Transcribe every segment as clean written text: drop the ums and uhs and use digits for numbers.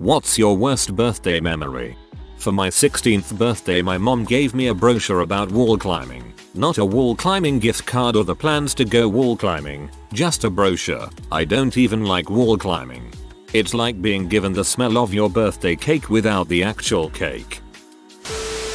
What's your worst birthday memory? For my 16th birthday my mom gave me a brochure about wall climbing. Not a wall climbing gift card or the plans to go wall climbing, just a brochure. I don't even like wall climbing. It's like being given the smell of your birthday cake without the actual cake.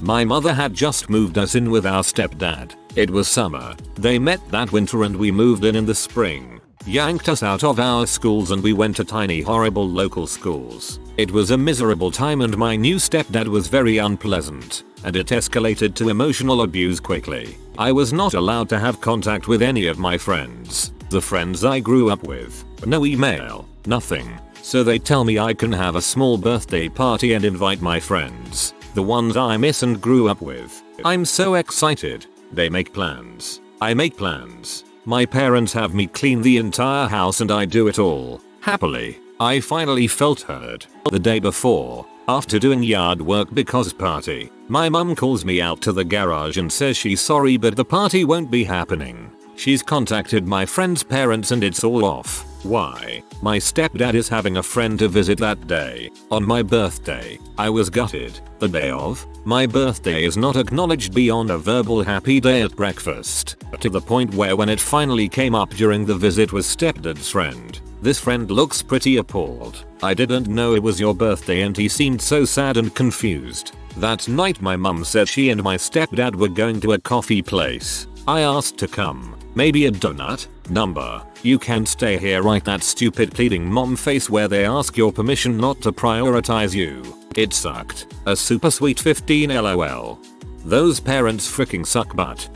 My mother had just moved us in with our stepdad. It was summer. They met that winter and we moved in the spring. Yanked us out of our schools and we went to tiny horrible local schools. It was a miserable time and my new stepdad was very unpleasant, and it escalated to emotional abuse quickly. I was not allowed to have contact with any of my friends, the friends I grew up with. No email, nothing. So they tell me I can have a small birthday party and invite my friends, the ones I miss and grew up with. I'm so excited. They make plans. I make plans. My parents have me clean the entire house and I do it all. Happily. I finally felt heard. The day before, after doing yard work because party, my mum calls me out to the garage and says she's sorry but the party won't be happening. She's contacted my friend's parents and it's all off. Why? My stepdad is having a friend to visit that day. On my birthday. I was gutted. The day of my birthday is not acknowledged beyond a verbal happy day at breakfast. To the point where when it finally came up during the visit with stepdad's friend, this friend looks pretty appalled. I didn't know it was your birthday and he seemed so sad and confused. That night my mum said she and my stepdad were going to a coffee place. I asked to come. Maybe a donut? Number. You can stay here, right? That stupid pleading mom face where they ask your permission not to prioritize you. It sucked. A super sweet 15 lol. Those parents freaking suck butt.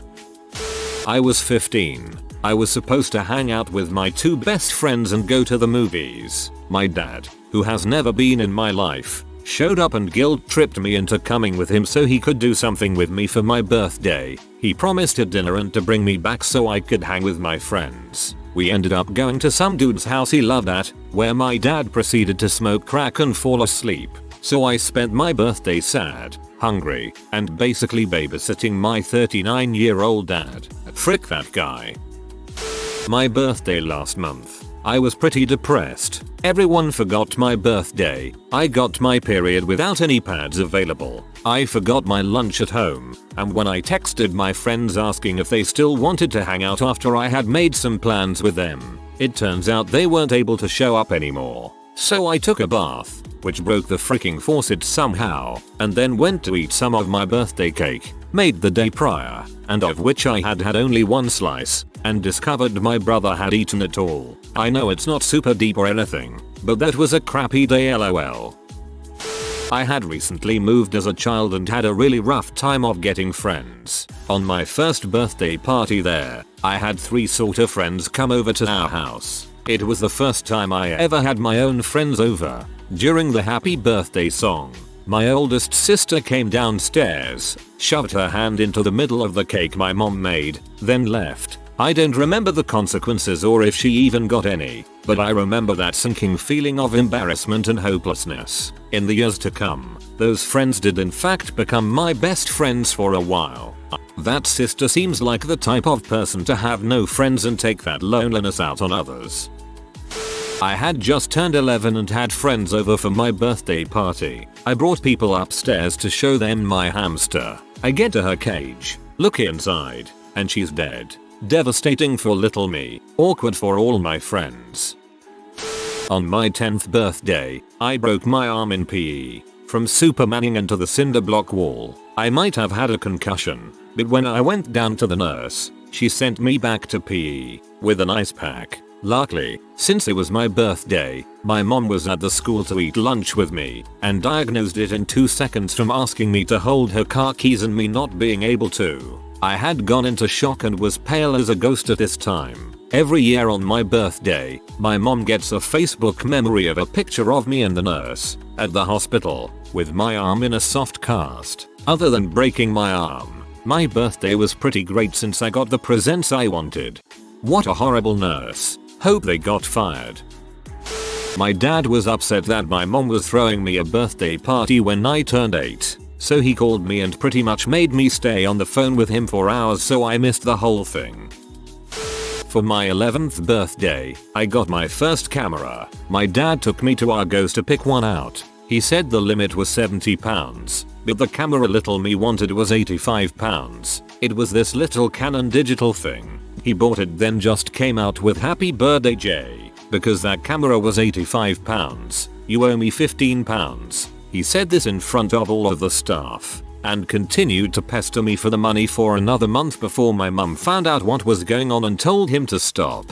I was 15. I was supposed to hang out with my two best friends and go to the movies. My dad, who has never been in my life, showed up and guilt tripped me into coming with him so he could do something with me for my birthday. He promised a dinner and to bring me back so I could hang with my friends. We ended up going to some dude's house he loved at, where my dad proceeded to smoke crack and fall asleep. So I spent my birthday sad, hungry, and basically babysitting my 39-year-old dad. Frick that guy. My birthday last month. I was pretty depressed. Everyone forgot my birthday. I got my period without any pads available. I forgot my lunch at home. And when I texted my friends asking if they still wanted to hang out after I had made some plans with them, it turns out they weren't able to show up anymore. So I took a bath, which broke the freaking faucet somehow, and then went to eat some of my birthday cake, made the day prior, and of which I had only one slice, and discovered my brother had eaten it all. I know it's not super deep or anything, but that was a crappy day lol. I had recently moved as a child and had a really rough time of getting friends. On my first birthday party there, I had 3 sort of friends come over to our house. It was the first time I ever had my own friends over. During the happy birthday song, my oldest sister came downstairs, shoved her hand into the middle of the cake my mom made, then left. I don't remember the consequences or if she even got any, but I remember that sinking feeling of embarrassment and hopelessness. In the years to come, those friends did in fact become my best friends for a while. That sister seems like the type of person to have no friends and take that loneliness out on others. I had just turned 11 and had friends over for my birthday party. I brought people upstairs to show them my hamster. I get to her cage, look inside, and she's dead. Devastating for little me, awkward for all my friends. On my 10th birthday, I broke my arm in PE. From supermaning into the cinder block wall, I might have had a concussion, but when I went down to the nurse, she sent me back to PE with an ice pack. Luckily, since it was my birthday, my mom was at the school to eat lunch with me and diagnosed it in 2 seconds from asking me to hold her car keys and me not being able to. I had gone into shock and was pale as a ghost at this time. Every year on my birthday, my mom gets a Facebook memory of a picture of me and the nurse at the hospital with my arm in a soft cast. Other than breaking my arm, my birthday was pretty great since I got the presents I wanted. What a horrible nurse. Hope they got fired. My dad was upset that my mom was throwing me a birthday party when I turned 8. So he called me and pretty much made me stay on the phone with him for hours so I missed the whole thing. For my 11th birthday, I got my first camera. My dad took me to Argos to pick one out. He said the limit was £70, but the camera little me wanted was £85. It was this little Canon digital thing. He bought it then just came out with happy birthday Jay. Because that camera was £85. You owe me £15. He said this in front of all of the staff and continued to pester me for the money for another month before my mum found out what was going on and told him to stop.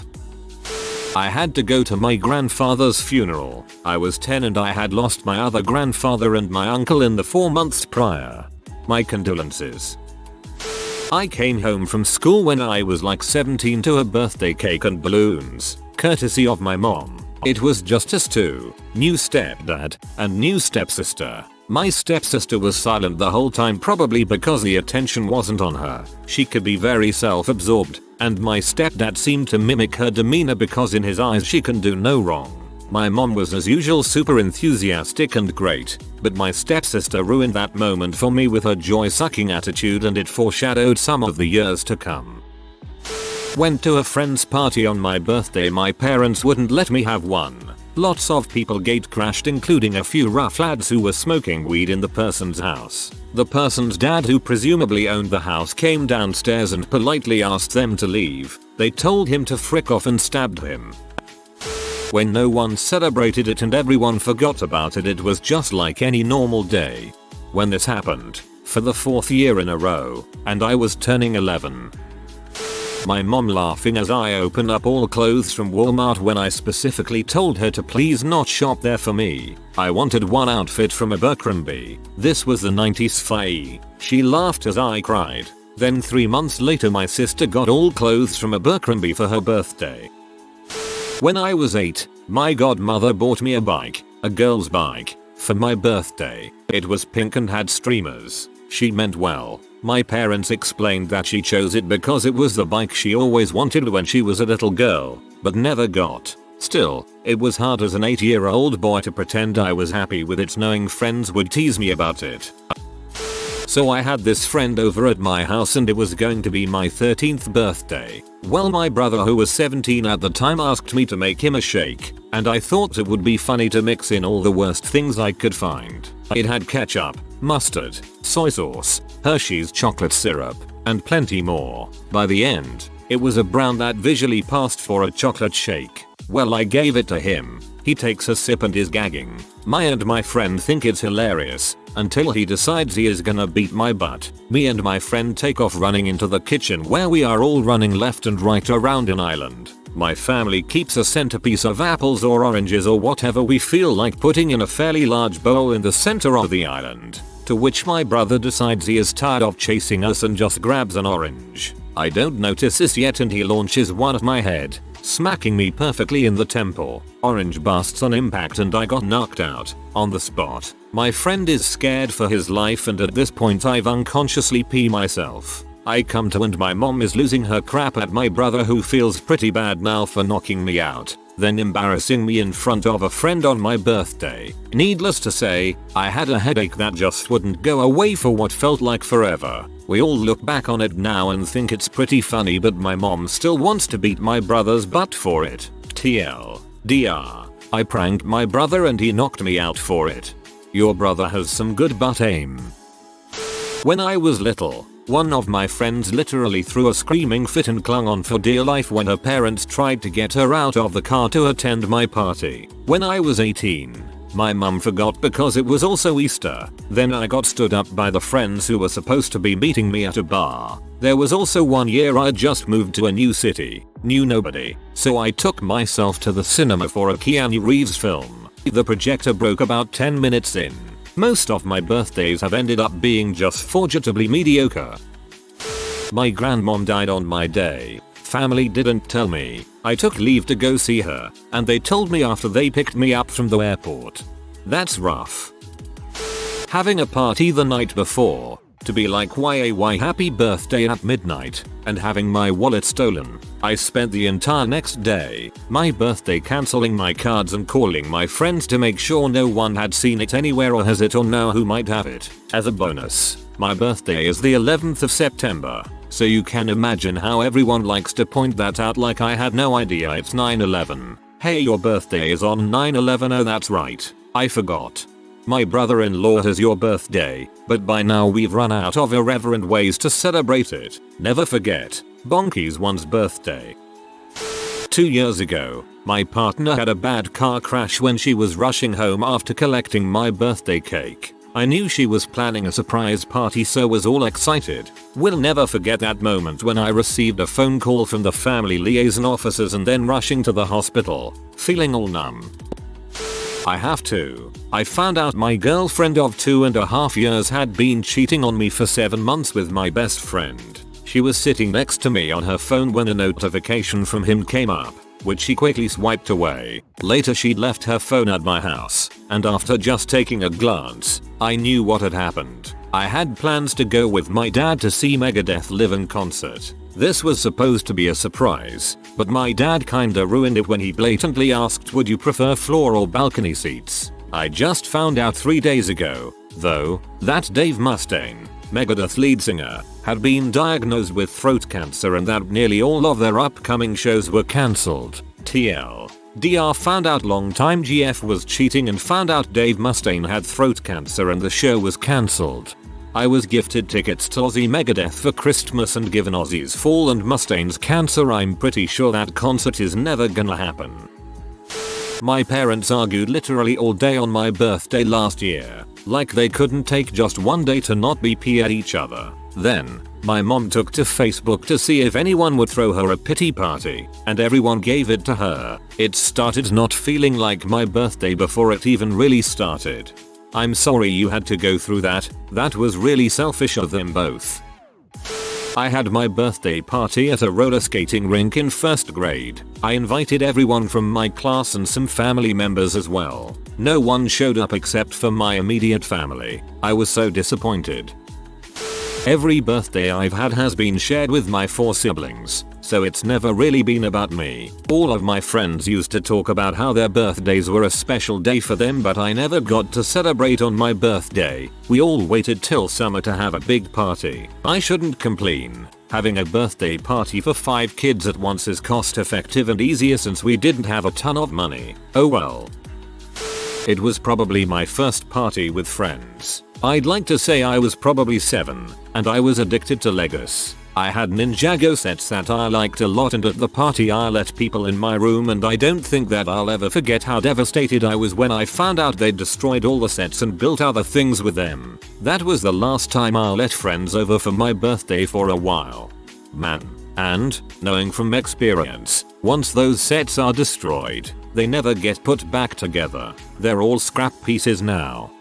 I had to go to my grandfather's funeral. I was 10 and I had lost my other grandfather and my uncle in the 4 months prior. My condolences. I came home from school when I was like 17 to a birthday cake and balloons, courtesy of my mom. It was just us two, new stepdad and new stepsister. My stepsister was silent the whole time, probably because the attention wasn't on her. She could be very self-absorbed, and my stepdad seemed to mimic her demeanor because in his eyes she can do no wrong. My mom was as usual super enthusiastic and great, but my stepsister ruined that moment for me with her joy-sucking attitude, and it foreshadowed some of the years to come. Went to a friend's party on my birthday. My parents wouldn't let me have one. Lots of people gate crashed, including a few rough lads who were smoking weed in the person's house. The person's dad, who presumably owned the house, came downstairs and politely asked them to leave. They told him to frick off and stabbed him. When no one celebrated it and everyone forgot about it, it was just like any normal day. When this happened, for the 4th year in a row, and I was turning 11. My mom laughing as I opened up all clothes from Walmart when I specifically told her to please not shop there for me. I wanted one outfit from Abercrombie. This was the 90s fae. She laughed as I cried. Then 3 months later my sister got all clothes from Abercrombie for her birthday. When I was 8, my godmother bought me a bike, a girl's bike, for my birthday. It was pink and had streamers. She meant well. My parents explained that she chose it because it was the bike she always wanted when she was a little girl, but never got. Still, it was hard as an 8-year-old boy to pretend I was happy with it, knowing friends would tease me about it. So I had this friend over at my house and it was going to be my 13th birthday. Well, my brother, who was 17 at the time, asked me to make him a shake, and I thought it would be funny to mix in all the worst things I could find. It had ketchup, mustard, soy sauce, Hershey's chocolate syrup, and plenty more. By the end, it was a brown that visually passed for a chocolate shake. Well, I gave it to him. He takes a sip and is gagging. My friend think it's hilarious, until he decides he is gonna beat my butt. Me and my friend take off running into the kitchen, where we are all running left and right around an island. My family keeps a centerpiece of apples or oranges or whatever we feel like putting in a fairly large bowl in the center of the island, to which my brother decides he is tired of chasing us and just grabs an orange. I don't notice this yet and he launches one at my head, smacking me perfectly in the temple. Orange busts on impact and I got knocked out on the spot. My friend is scared for his life and at this point I've unconsciously peed myself. I come to and my mom is losing her crap at my brother, who feels pretty bad now for knocking me out, then embarrassing me in front of a friend on my birthday. Needless to say, I had a headache that just wouldn't go away for what felt like forever. We all look back on it now and think it's pretty funny, but my mom still wants to beat my brother's butt for it. TLDR. I pranked my brother and he knocked me out for it. Your brother has some good butt aim. When I was little, one of my friends literally threw a screaming fit and clung on for dear life when her parents tried to get her out of the car to attend my party. When I was 18, my mum forgot because it was also Easter. Then I got stood up by the friends who were supposed to be meeting me at a bar. There was also one year I just moved to a new city, knew nobody, so I took myself to the cinema for a Keanu Reeves film. The projector broke about 10 minutes in. Most of my birthdays have ended up being just fuggitively mediocre. My grandmom died on my day. Family didn't tell me. I took leave to go see her, and they told me after they picked me up from the airport. That's rough. Having a party the night before, to be like YAY happy birthday at midnight, and having my wallet stolen. I spent the entire next day, my birthday, cancelling my cards and calling my friends to make sure no one had seen it anywhere or has it or know who might have it. As a bonus, my birthday is the 11th of September, so you can imagine how everyone likes to point that out like I had no idea it's 9/11. Hey, your birthday is on 9/11. Oh, that's right, I forgot. My brother-in-law has your birthday, but by now we've run out of irreverent ways to celebrate it. Never forget, Bonky's one's birthday. 2 years ago, my partner had a bad car crash when she was rushing home after collecting my birthday cake. I knew she was planning a surprise party, so was all excited. Will never forget that moment when I received a phone call from the family liaison officers and then rushing to the hospital, feeling all numb. I have to. I found out my girlfriend of 2.5 years had been cheating on me for 7 months with my best friend. She was sitting next to me on her phone when a notification from him came up, which she quickly swiped away. Later she'd left her phone at my house, and after just taking a glance, I knew what had happened. I had plans to go with my dad to see Megadeth live in concert. This was supposed to be a surprise, but my dad kinda ruined it when he blatantly asked, would you prefer floor or balcony seats? I just found out 3 days ago, though, that Dave Mustaine, Megadeth lead singer, had been diagnosed with throat cancer and that nearly all of their upcoming shows were cancelled. TLDR found out longtime GF was cheating and found out Dave Mustaine had throat cancer and the show was cancelled. I was gifted tickets to Aussie Megadeth for Christmas, and given Ozzy's fall and Mustaine's cancer, I'm pretty sure that concert is never gonna happen. My parents argued literally all day on my birthday last year, like they couldn't take just one day to not be pee at each other. Then, my mom took to Facebook to see if anyone would throw her a pity party, and everyone gave it to her. It started not feeling like my birthday before it even really started. I'm sorry you had to go through that. That was really selfish of them both. I had my birthday party at a roller skating rink in 1st grade. I invited everyone from my class and some family members as well. No one showed up except for my immediate family. I was so disappointed. Every birthday I've had has been shared with my 4 siblings, so it's never really been about me. All of my friends used to talk about how their birthdays were a special day for them, but I never got to celebrate on my birthday. We all waited till summer to have a big party. I shouldn't complain. Having a birthday party for 5 kids at once is cost effective and easier since we didn't have a ton of money. Oh well. It was probably my first party with friends. I'd like to say I was probably 7, and I was addicted to Legos. I had Ninjago sets that I liked a lot, and at the party I let people in my room, and I don't think that I'll ever forget how devastated I was when I found out they'd destroyed all the sets and built other things with them. That was the last time I'll let friends over for my birthday for a while. Man. And, knowing from experience, once those sets are destroyed, they never get put back together. They're all scrap pieces now.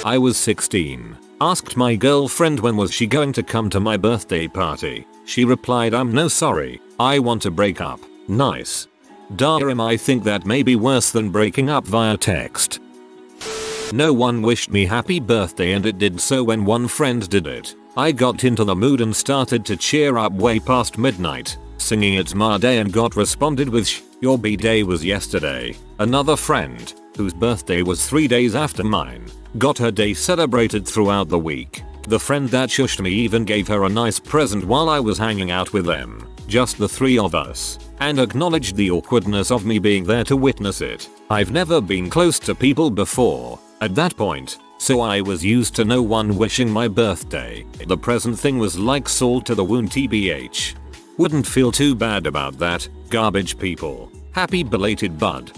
I was 16. Asked my girlfriend when was she going to come to my birthday party. She replied, I'm no sorry, I want to break up. Nice. Damn, I think that may be worse than breaking up via text. No one wished me happy birthday, and it did so when one friend did it. I got into the mood and started to cheer up way past midnight, singing It's My Day, and got responded with your B-day was yesterday. Another friend, whose birthday was 3 days after mine, got her day celebrated throughout the week. The friend that shushed me even gave her a nice present while I was hanging out with them, just the 3 of us, and acknowledged the awkwardness of me being there to witness it. I've never been close to people before at that point, so I was used to no one wishing my birthday. The present thing was like salt to the wound, tbh. Wouldn't feel too bad about that, garbage people. Happy belated bud.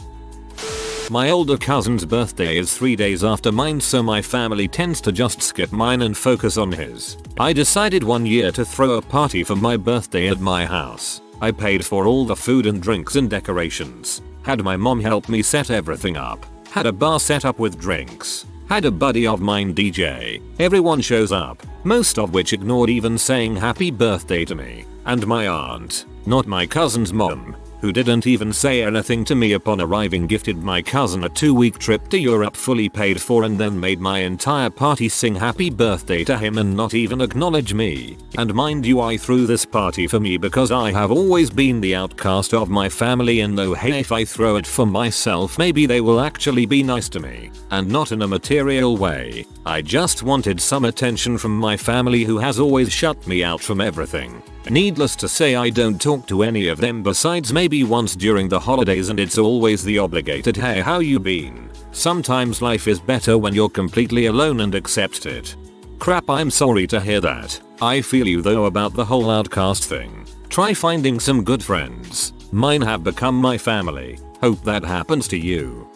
My older cousin's birthday is 3 days after mine, so my family tends to just skip mine and focus on his. I decided one year to throw a party for my birthday at my house. I paid for all the food and drinks and decorations. Had my mom help me set everything up. Had a bar set up with drinks. Had a buddy of mine DJ. Everyone shows up, most of which ignored even saying happy birthday to me. And my aunt, not my cousin's mom, who didn't even say anything to me upon arriving, gifted my cousin a 2-week trip to Europe fully paid for, and then made my entire party sing happy birthday to him and not even acknowledge me. And mind you, I threw this party for me because I have always been the outcast of my family, and though hey, if I throw it for myself maybe they will actually be nice to me, and not in a material way. I just wanted some attention from my family who has always shut me out from everything. Needless to say, I don't talk to any of them besides maybe once during the holidays, and it's always the obligated "hey, how you been?" Sometimes life is better when you're completely alone and accept it. Crap, I'm sorry to hear that. I feel you though about the whole outcast thing. Try finding some good friends. Mine have become my family. Hope that happens to you.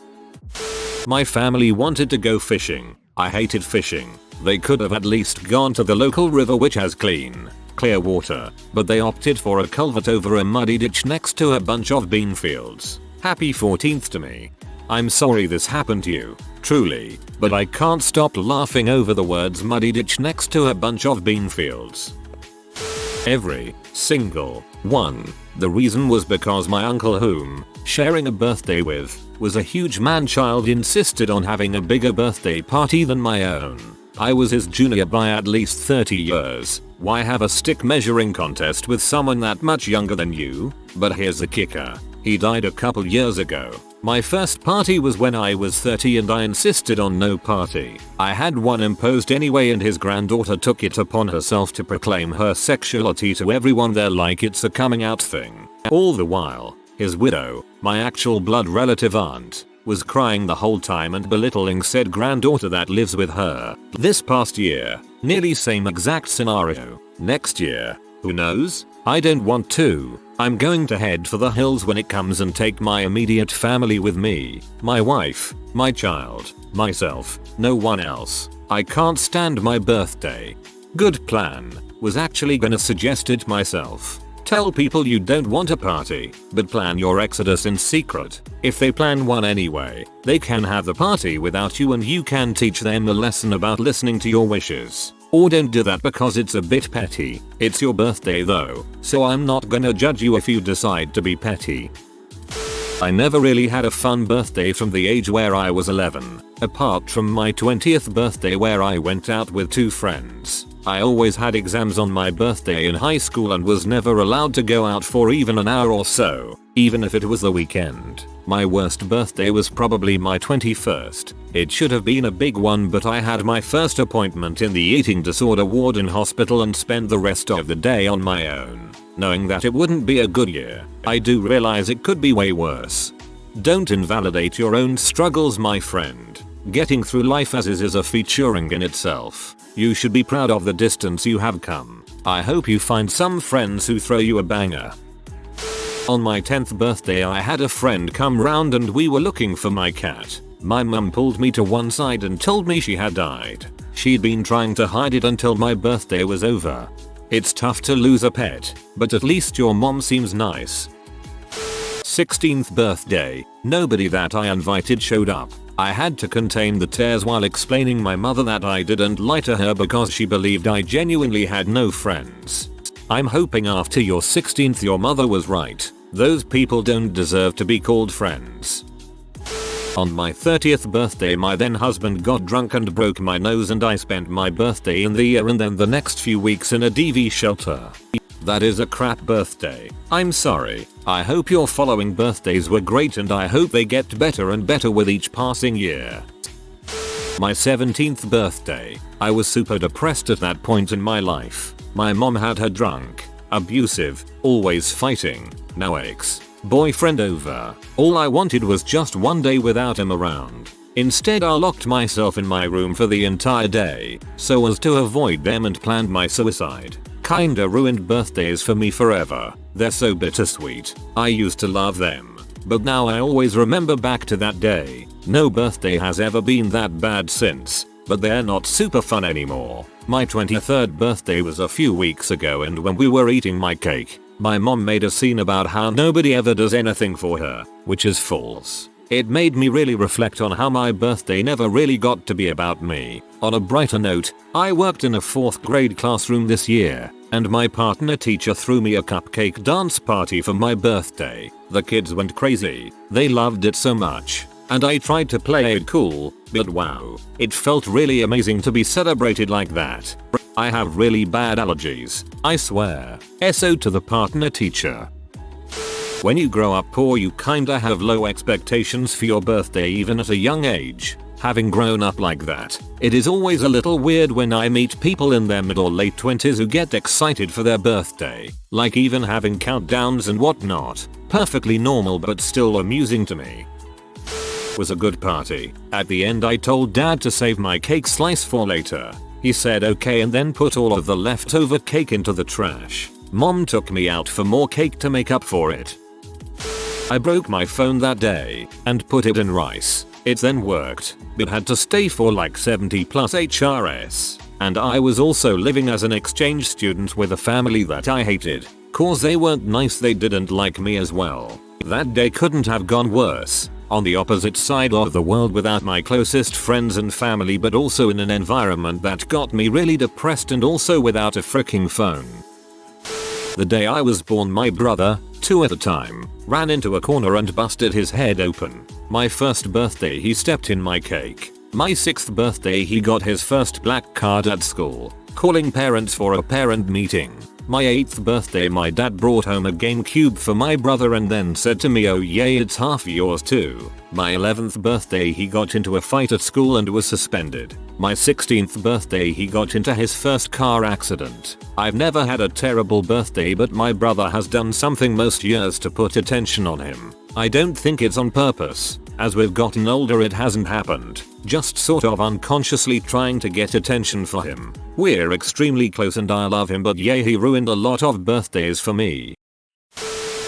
My family wanted to go fishing. I hated fishing. They could have at least gone to the local river which has clear water, but they opted for a culvert over a muddy ditch next to a bunch of bean fields. Happy 14th to me. I'm sorry this happened to you, truly, but I can't stop laughing over the words muddy ditch next to a bunch of bean fields. Every single one. The reason was because my uncle, whom sharing a birthday with was a huge man-child, insisted on having a bigger birthday party than my own. I was his junior by at least 30 years. Why have a stick measuring contest with someone that much younger than you? But here's the kicker. He died a couple years ago. My first party was when I was 30 and I insisted on no party. I had one imposed anyway, and his granddaughter took it upon herself to proclaim her sexuality to everyone there like it's a coming out thing. All the while, his widow, my actual blood relative aunt, was crying the whole time and belittling said granddaughter that lives with her. This past year, nearly same exact scenario. Next year, who knows? I don't want to. I'm going to head for the hills when it comes and take my immediate family with me. My wife, my child, myself, no one else. I can't stand my birthday. Good plan. Was actually gonna suggest it myself. Tell people you don't want a party, but plan your exodus in secret. If they plan one anyway, they can have the party without you and you can teach them a lesson about listening to your wishes. Or don't do that because it's a bit petty. It's your birthday though, so I'm not gonna judge you if you decide to be petty. I never really had a fun birthday from the age where I was 11, apart from my 20th birthday where I went out with 2 friends. I always had exams on my birthday in high school and was never allowed to go out for even an hour or so, even if it was the weekend. My worst birthday was probably my 21st. It should have been a big one, but I had my first appointment in the eating disorder ward in hospital and spent the rest of the day on my own. Knowing that it wouldn't be a good year, I do realize it could be way worse. Don't invalidate your own struggles, my friend. Getting through life as is a featuring in itself. You should be proud of the distance you have come. I hope you find some friends who throw you a banger. On my 10th birthday I had a friend come round and we were looking for my cat. My mum pulled me to one side and told me she had died. She'd been trying to hide it until my birthday was over. It's tough to lose a pet, but at least your mom seems nice. 16th birthday. Nobody that I invited showed up. I had to contain the tears while explaining my mother that I didn't lie to her because she believed I genuinely had no friends. I'm hoping after your 16th your mother was right. Those people don't deserve to be called friends. On my 30th birthday my then husband got drunk and broke my nose, and I spent my birthday in the ER and then the next few weeks in a DV shelter. That is a crap birthday. I'm sorry. I hope your following birthdays were great and I hope they get better and better with each passing year. My 17th birthday. I was super depressed at that point in my life. My mom had her drunk, abusive, always fighting, no ex-boyfriend over. All I wanted was just one day without him around. Instead I locked myself in my room for the entire day so as to avoid them and planned my suicide. Kinda ruined birthdays for me forever. They're so bittersweet. I used to love them, but now I always remember back to that day. No birthday has ever been that bad since, but they're not super fun anymore. My 23rd birthday was a few weeks ago, and when we were eating my cake, my mom made a scene about how nobody ever does anything for her, which is false. It made me really reflect on how my birthday never really got to be about me. On a brighter note, I worked in a 4th grade classroom this year, and my partner teacher threw me a cupcake dance party for my birthday. The kids went crazy. They loved it so much. And I tried to play it cool, but wow, it felt really amazing to be celebrated like that. I have really bad allergies, I swear. SO to the partner teacher. When you grow up poor you kinda have low expectations for your birthday even at a young age. Having grown up like that, it is always a little weird when I meet people in their mid or late 20s who get excited for their birthday, like even having countdowns and whatnot. Perfectly normal but still amusing to me. Was a good party. At the end I told dad to save my cake slice for later. He said okay and then put all of the leftover cake into the trash. Mom took me out for more cake to make up for it. I broke my phone that day and put it in rice. It then worked, but had to stay for like 70 plus HRS. And I was also living as an exchange student with a family that I hated. Cause they weren't nice, they didn't like me as well. That day couldn't have gone worse. On the opposite side of the world without my closest friends and family, but also in an environment that got me really depressed and also without a freaking phone. The day I was born, my brother, 2 at the time, ran into a corner and busted his head open. My first birthday he stepped in my cake. My 6th birthday he got his first black card at school, calling parents for a parent meeting. My 8th birthday my dad brought home a GameCube for my brother and then said to me, oh yay, it's half yours too. My 11th birthday he got into a fight at school and was suspended. My 16th birthday he got into his first car accident. I've never had a terrible birthday, but my brother has done something most years to put attention on him. I don't think it's on purpose. As we've gotten older it hasn't happened, just sort of unconsciously trying to get attention for him. We're extremely close and I love him, but yeah, he ruined a lot of birthdays for me.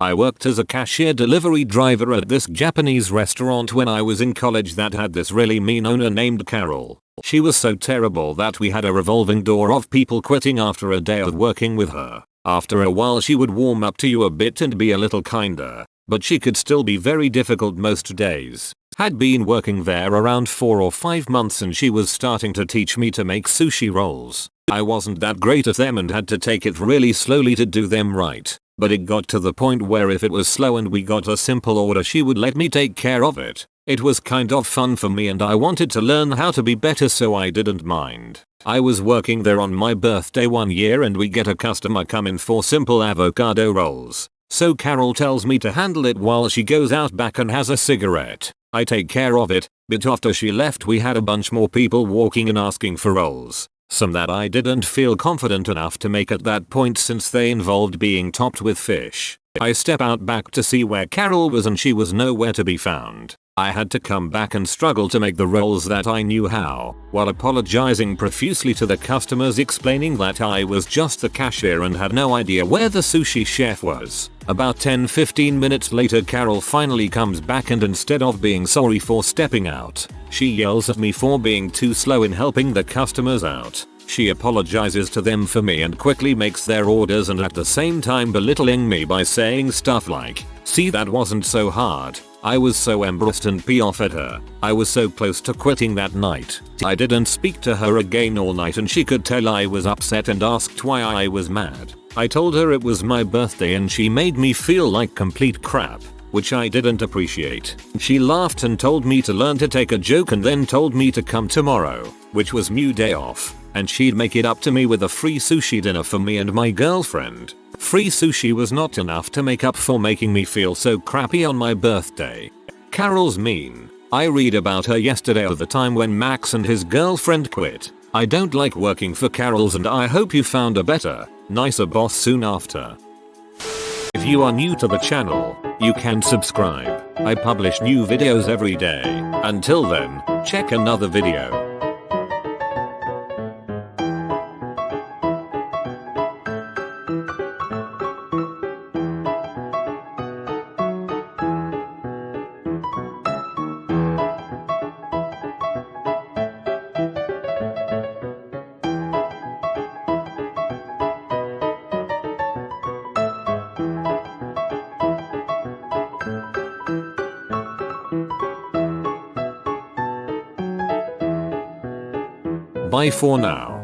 I worked as a cashier delivery driver at this Japanese restaurant when I was in college that had this really mean owner named Carol. She was so terrible that we had a revolving door of people quitting after a day of working with her. After a while she would warm up to you a bit and be a little kinder. But she could still be very difficult most days. Had been working there around 4 or 5 months and she was starting to teach me to make sushi rolls. I wasn't that great at them and had to take it really slowly to do them right. But it got to the point where if it was slow and we got a simple order she would let me take care of it. It was kind of fun for me and I wanted to learn how to be better, so I didn't mind. I was working there on my birthday one year and we get a customer come in for simple avocado rolls. So Carol tells me to handle it while she goes out back and has a cigarette. I take care of it, but after she left we had a bunch more people walking in asking for rolls. Some that I didn't feel confident enough to make at that point since they involved being topped with fish. I step out back to see where Carol was and she was nowhere to be found. I had to come back and struggle to make the rolls that I knew how, while apologizing profusely to the customers, explaining that I was just the cashier and had no idea where the sushi chef was. About 10-15 minutes later Carol finally comes back and instead of being sorry for stepping out, she yells at me for being too slow in helping the customers out. She apologizes to them for me and quickly makes their orders, and at the same time belittling me by saying stuff like, "See, that wasn't so hard." I was so embarrassed and pissed off at her. I was so close to quitting that night. I didn't speak to her again all night and she could tell I was upset and asked why I was mad. I told her it was my birthday and she made me feel like complete crap, which I didn't appreciate. She laughed and told me to learn to take a joke and then told me to come tomorrow, which was my day off, and she'd make it up to me with a free sushi dinner for me and my girlfriend. Free sushi was not enough to make up for making me feel so crappy on my birthday. Carol's mean. I read about her yesterday of the time when Max and his girlfriend quit. I don't like working for Carol's and I hope you found a better, nicer boss soon after. If you are new to the channel, you can subscribe. I publish new videos every day. Until then, check another video. Bye for now.